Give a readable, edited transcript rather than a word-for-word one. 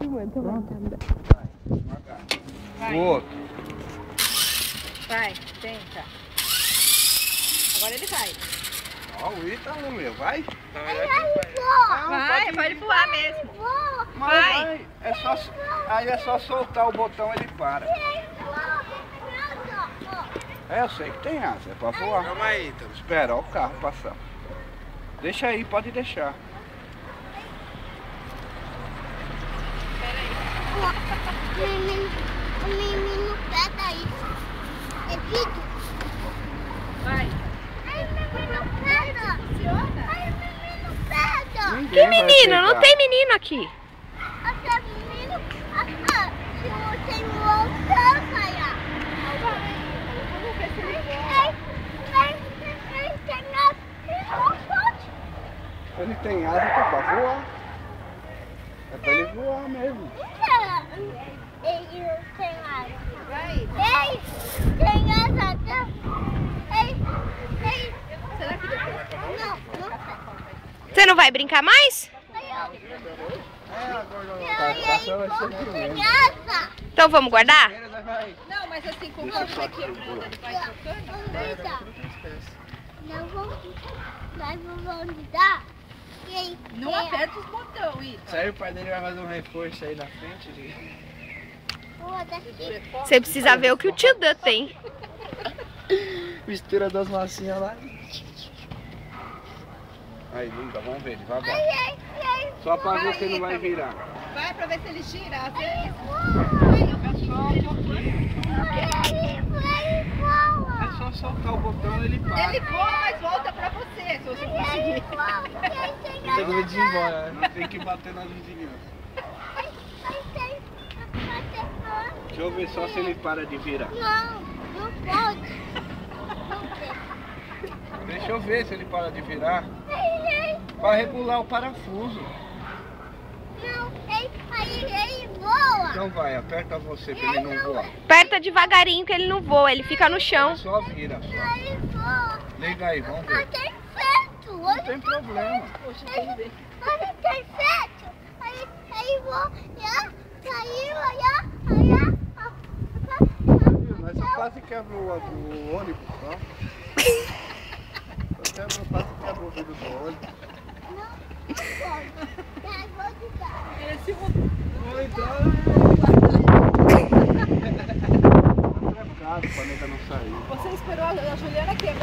filmando, tô Pronto. vai. O outro. Vai, tenta. Agora ele vai. Ó, o Ítalo, meu, vai. Vai, pode voar mesmo. Vai. Aí é só soltar o botão, ele para. É, eu sei que tem asa, é pra voar. Calma aí, então. Espera, ó o carro passar. Deixa aí, pode deixar. O menino pega isso. É vídeo. Vai. Ai, o menino pega. Funciona? Ai, o menino pega. Que Ninguém vai menino? Não pegar. tem menino aqui. Até menino. Se você voltar, Maia. Vamos ver se ele voa. Ele tem asa que é pra voar. É pra ele voar mesmo. Ele não tem asa. Vai. Ei, tem asa. Ei. Será que depois? Não. Você não vai brincar mais? Participação vai ser aqui Tem mesmo. asa. Então vamos guardar? Não, mas assim, como ele vai quebrando, ele vai trocando. Não vou. Mas vamos dar. Não aperta os botões, Ita. Isso aí o pai dele vai fazer um reforço aí na frente. Você precisa ver o que o tio Dan tem. Mistura das massinhas lá. Aí, linda, vamos ver, devagar. Só pra ver se ele vai virar. Vai pra ver se ele gira. Às vezes. É só soltar o botão, ele para. Ele voa, mas volta pra você, se você conseguir. Tem medo de ir embora, né? Não tem que bater nas vizinhanças. Deixa eu ver só se ele para de virar. Não pode. Deixa eu ver se ele para de virar. Pra regular o parafuso. Não, aí ele voa. Então vai, aperta você pra ele não voar. Aperta devagarinho que ele não voa, ele fica no chão. Só vira. Só. Aí voa. Liga aí, vamos Mas ver. tem certo. Não tem problema. Poxa, vamos ver. Mas tem certo. Aí voa. Mas só quase quebra o ônibus, ó. Quase quebra o vidro do ônibus. Não pode. Já vou dizer. Ele se Vou entrar. Tá trancado pra nega não sair. Você esperou a Juliana quebrar.